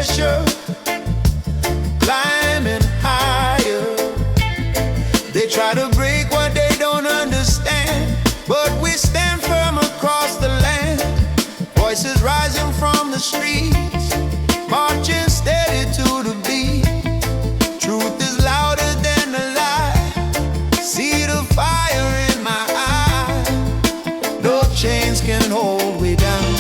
pressure, climbing higher. They try to break what they don't understand, but we stand firm across the land. Voices rising from the streets, marching steady to the beat. Truth is louder than a lie. See the fire in my eye. No chains can hold me down.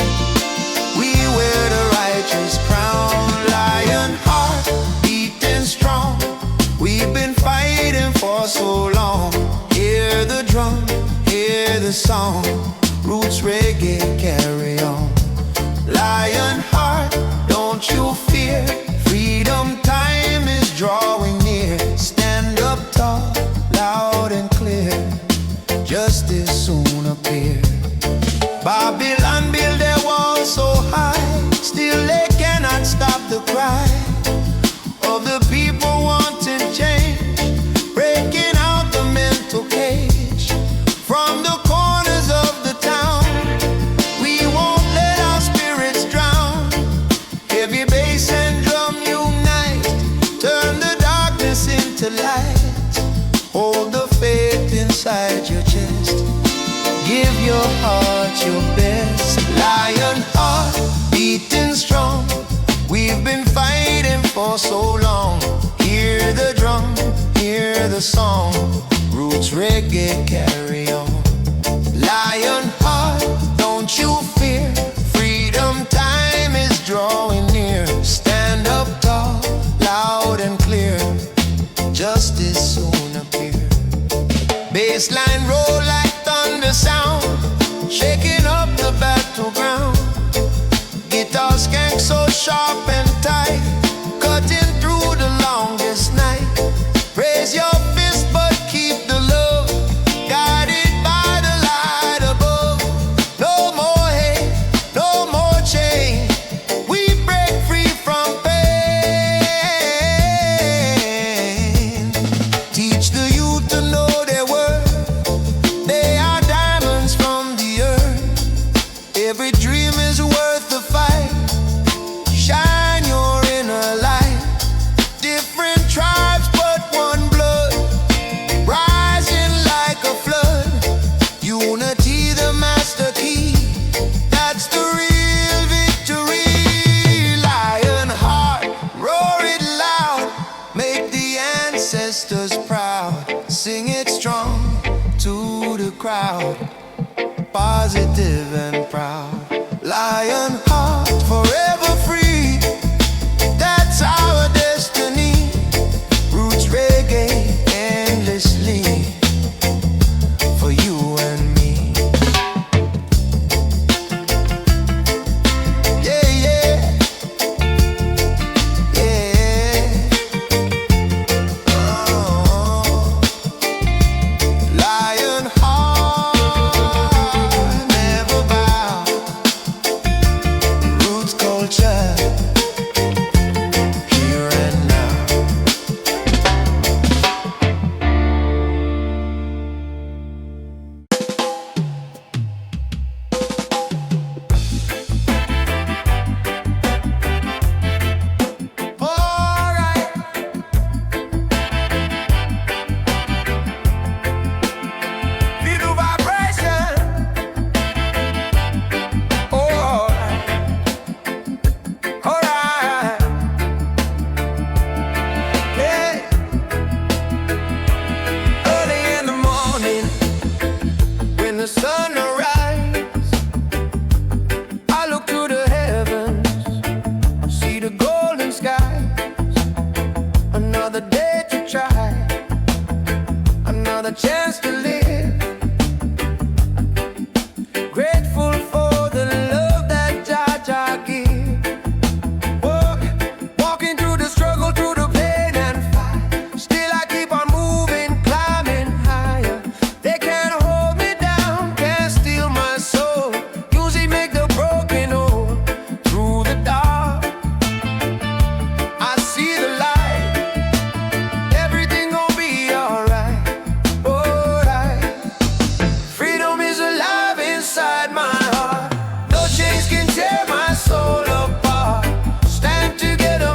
We wear the righteous crown. Lion heart beating strong. We've been fighting for so long. Hear the drum, hear the song. Roots reggae, carry on. Lion heart, don't you fear. Freedom time is drawing near. Stand up tall, loud and clear. Justice soon appear. Babylon built their walls so high, still they cannot stop the cry of the people wanting change, breaking out the mental cage. From the corners of the town, we won't let our spirits drown. Heavy bass and drum unite, turn the darkness into light. Hold the faith inside your chest, give your heart your best. Lion heart beating strong. We've been fighting for so long. Hear the drum, hear the song. Roots reggae, carry on. Lion heart, don't you fear. Freedom time is drawing near. Stand up tall, loud and clear. Justice soon appear. Bassline roll like thunder sound, shaking up the battleground. Guitar skank so sharp and tight, cutting through the longest night. Raise your fist but keep the love, guided by the light above. No more hate, no more chain. We break free from pain. Teach the youth to know their worth. They are diamonds from the earth. Every dream is worth the fight. Shine your inner light. Different tribes but one blood, rising like a flood. Unity the master key, that's the real victory. Lion heart, roar it loud, make the ancestors proud. Sing it strong to the crowd, positive and proud. Lion heart, forever free, that's our destiny. Roots reggae, endlessly, for you and me. Yeah, yeah, yeah. Oh. Lion heart, never bow. Roots culture, here and now. Alright. Feel the vibration. Alright. Alright. Hey. Early in the morning, when the sun arises, I look to the heavens, see the golden skies. Another day to try, another chance to live. Grateful for the love that Jah gives. Walking through the struggle, through the pain and fight. Still I keep on moving, climbing higher. They can't hold me down, can't steal my soul. Music make the broken whole. Through the dark, I see the light. Everything gon' be alright, alright. Freedom is alive inside my heart. No chains can tear my soul apart. Stand together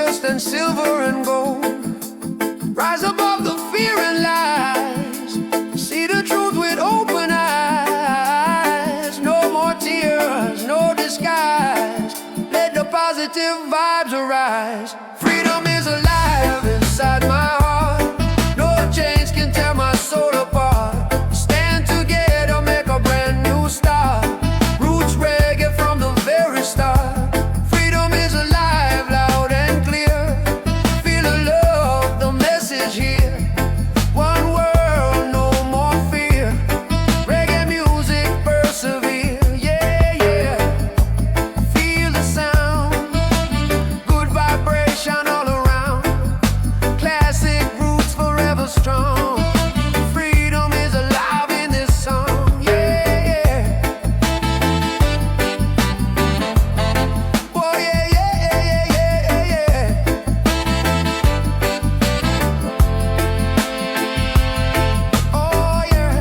just and silver and gold. Rise above the fear and lies. See the truth with open eyes. No more tears, no disguise. Let the positive vibes arise. Freedom is alive inside my heart. No chains can tear my soul apart. Stand together, make a brand new start. Roots reggae from the very start. Freedom is alive, loud and clear. Feel the love, the message here. One world, no more fear. Reggae music persevere. Yeah, yeah. Feel the sound. Good vibration all around. Classic roots forever strong. Freedom is alive in this song. Yeah, yeah. Oh, yeah, yeah, yeah, yeah, yeah, yeah. Oh, yeah.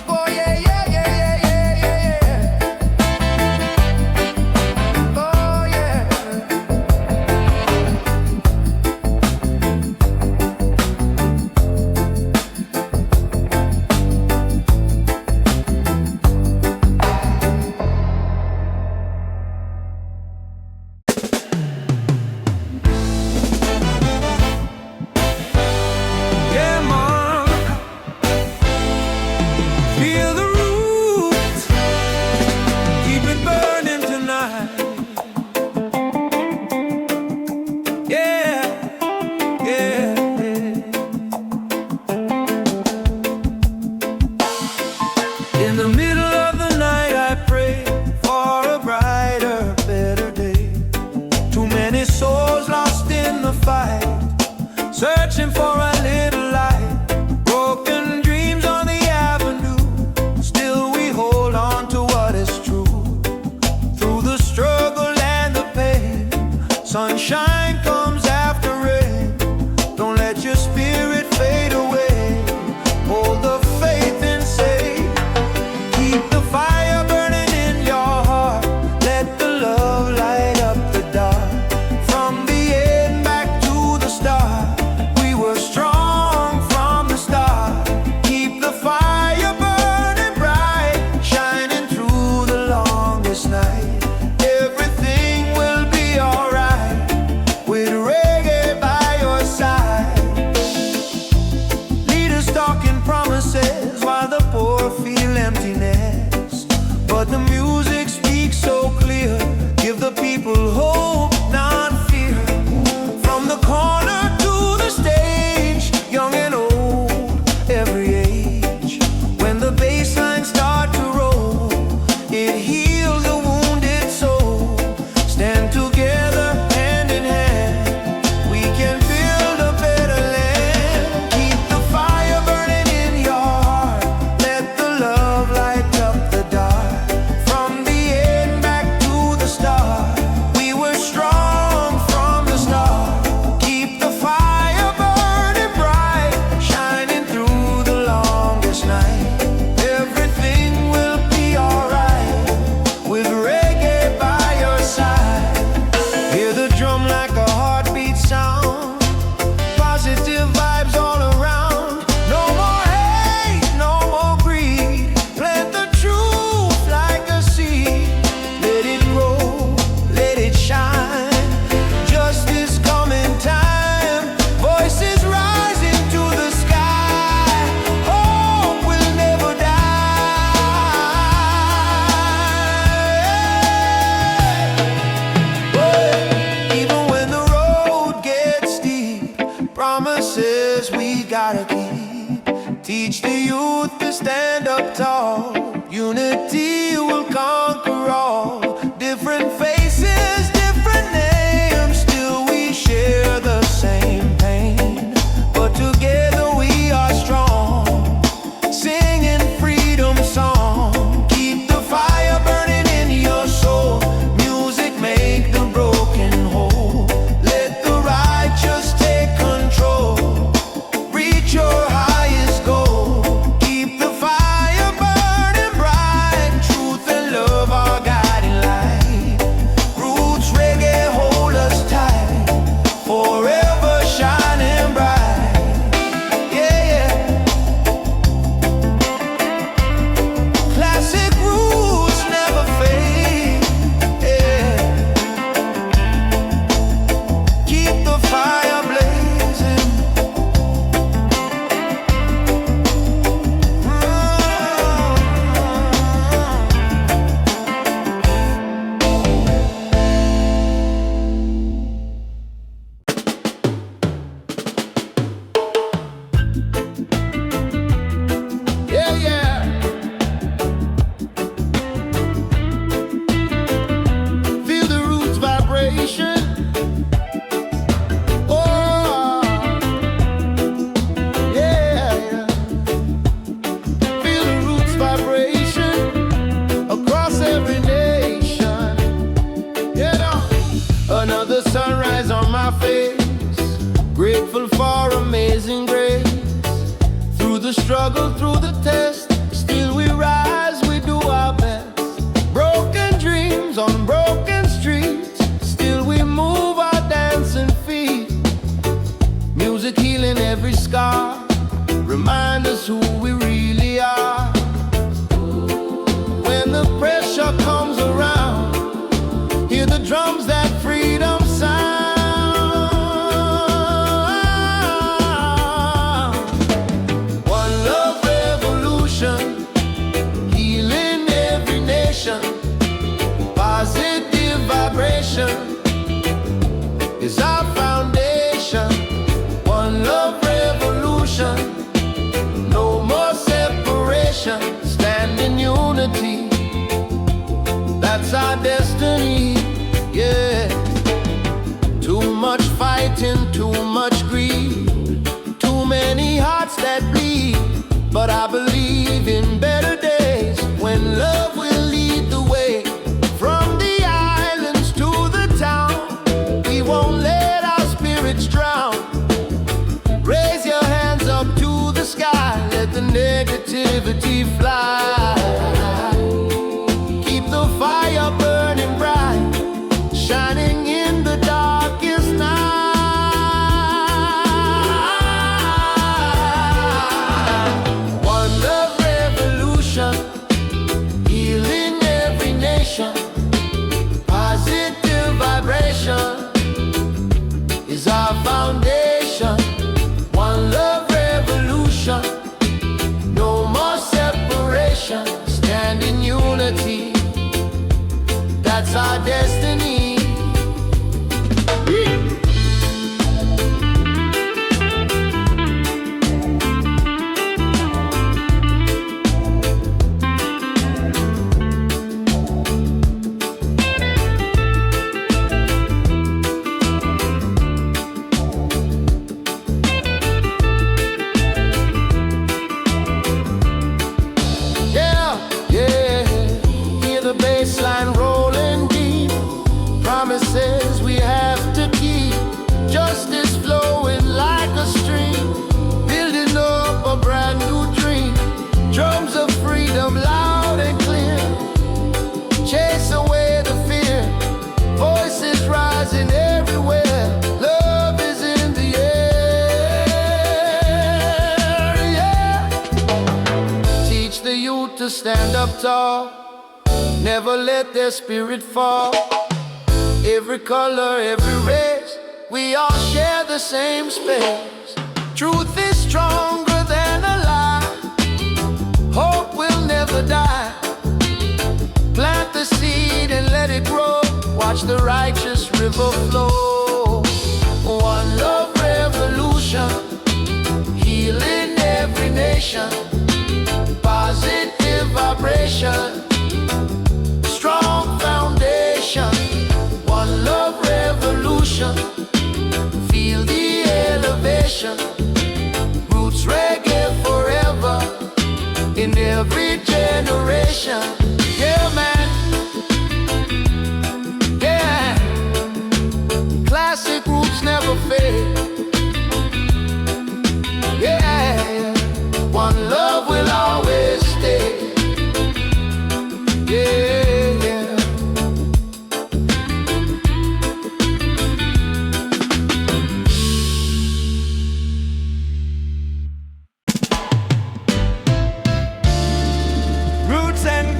Oh, yeah, yeah, yeah, yeah, yeah, yeah, yeah. Oh, yeah. Yeah, Mom, feel the roots, keep it burning tonight. Yeah, yeah, yeah. In the middle of the night I pray for a brighter, better day. Too many souls lost in the fight, searching for a little light. Broken dreams on the avenue, still we hold on to what is true. Through the struggle and the pain, sunshine comes after rain. Don't let your spirit fade away. Hold the faith and say, keep the fire burning in your heart. Let the love light up the dark. From the end back to the start, we were strong from the start. Keep the fire burning bright, shining through the longest night. Everything will be alright with reggae by your side. Leaders talking promises while the poor feel emptiness. But the music speaks so clear. Give the people hope, not fear. From the corner to the stage, young and old, every age. When the bass lines start to roll, it heals the wounded soul. Stand together hand in hand, we can build a better land. Keep the fire burning in your heart. Let the love light up the dark. From the end back to the start, we were strong from the start. Keep the fire burning bright, shining through the longest night. Everything will be alright with reggae by your side. Hear the drum like a heartbeat sound. Positive vibes all around. No more hate, no more greed. Plant the truth like a seed. Let it grow, let it shine. Justice coming time. Voices rising to the sky. Hope will never die. Even when the road gets steep, promises we gotta keep. Teach the youth to stand up tall. Unity will conquer all. Different faces, different names, still we share the same pain. But together we are strong, singing freedom song. Keep the fire burning in your soul. Music make the broken whole. Let the righteous take control. Reach your highest goal. Keep the fire burning bright. Truth and love are guiding. struggle through the test, still we rise, we do our best. Broken dreams on broken streets, still we move our dancing feet. Music healing every scar, remind us who we really are. When the pressure comes around, hear the drums, that freedom sound. One love revolution, healing every nation. Positive vibration is our foundation. One love revolution, no more separation. Stand in unity, that's our destiny, yeah. Too much fighting, too much greed, too many hearts that bleed. But I believe in better days, when love will lead the way. From the islands to the town, we won't let our spirits drown. Raise your hands up to the sky, let the negativity fly. Keep the fire burning bright, shining in the darkest night. One love revolution, healing every nation. Positive vibration is our foundation. One love revolution, no more separation. Stand in unity, that's our destiny. Baseline rolling deep, promises we have to keep. Justice flowing like a stream, building up a brand new dream. Drums of freedom loud and clear, chase away the fear. Voices rising everywhere, love is in the air, yeah. Teach the youth to stand up tall, never let their spirit fall. Every color, every race, we all share the same space. Truth is stronger than a lie, hope will never die. Plant the seed and let it grow, watch the righteous river flow. One love revolution, healing every nation. Positive vibration, strong foundation. One love revolution, feel the elevation. Roots reggae forever, in every generation. Yeah, man, yeah. Classic roots never fade. Yeah, one love will always stay. Yeah. Roots and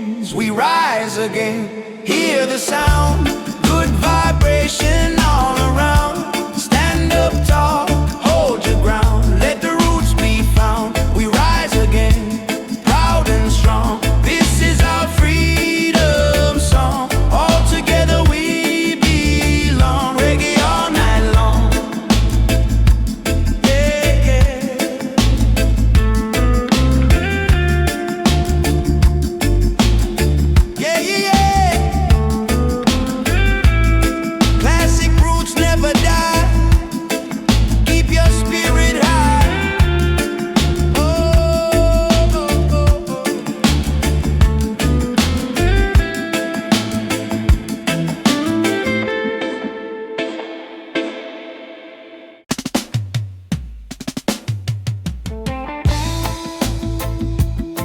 days, we rise again. Hear the sound, good vibration all around. Stand up tall, hold your ground, let the roots be found. We rise again, proud and strong. This is our freedom song. All together we belong. Reggae all night long. Yeah, yeah. Yeah, yeah, yeah. Classic roots never die. Keep your spirit high. Oh, oh, oh, oh.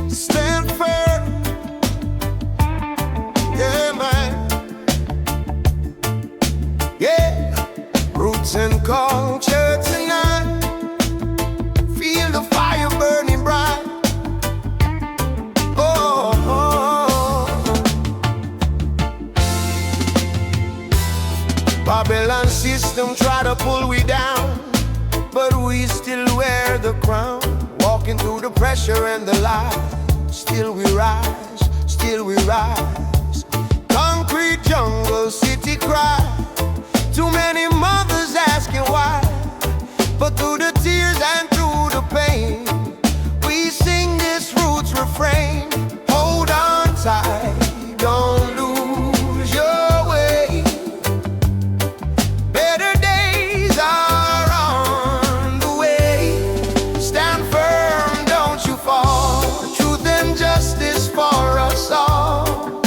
Stand firm, yeah, man. Yeah, roots and culture tonight. Feel the fire burning bright. Oh, oh, oh. Babylon system try to pull we down, but we still wear the crown. Walking through the pressure and the light. Still we rise, still we rise. Concrete jungle, city cry. Too many mothers asking why. But through the tears and through the pain, we sing this roots refrain. Hold on tight, don't lose your way. Better days are on the way. Stand firm, don't you fall. Truth and justice for us all.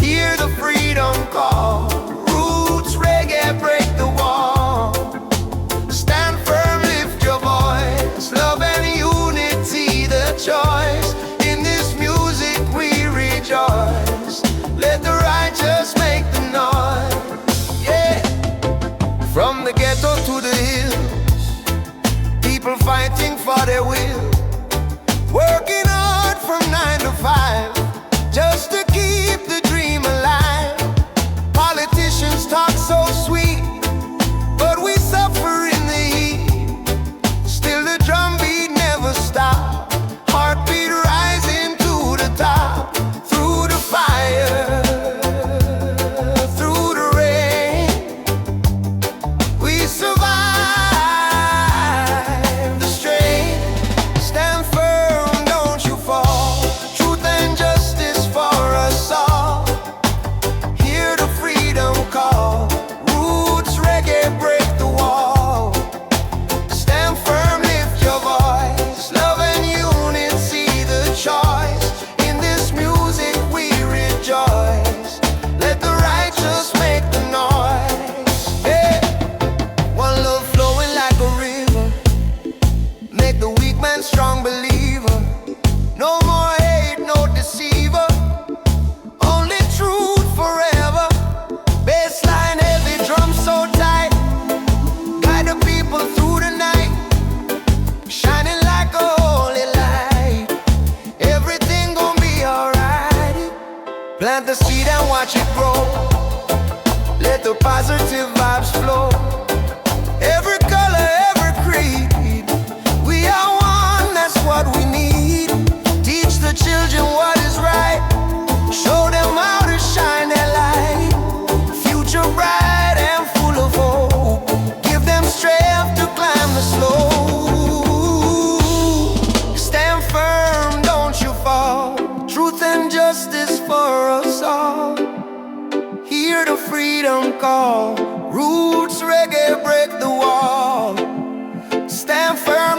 Hear the freedom call. Roots reggae break the wall. Stand firm, lift your voice. Love and unity the choice. In this music we rejoice. Let the righteous make the noise. Yeah. From the ghetto to the hills, people fighting for their will. Working hard from 9 to 5, just to keep the dream alive. Politicians talk so sweet, but we suffer in the heat. Still the drumbeat never stop. Heartbeat rising to the top. Through the fire, through the rain, we survive the strain. Stand firm, don't you fall. Truth and justice for us all. Hear the freedom call. Roots reggae break the wall. Stand firm, lift your voice. Love and unity the choice. In this music we rejoice. Let the righteous make the noise. Yeah. One love flowing like a river. Make the weak man strong believer. No more hate, no deceiver. Only truth forever. Bassline heavy, drum so tight. Guide the people through the night. Shining like a holy light. Everything gon' be alright. Plant the seed and watch it grow. Let the positive vibes flow. Every color, every creed, we are one, that's what we need. Teach the children what is right. Show them how to shine their light. Future bright and full of hope. Give them strength to climb the slope. Stand firm, don't you fall. Truth and justice for us all. Hear the freedom call. Roots reggae break the wall. Stand firm,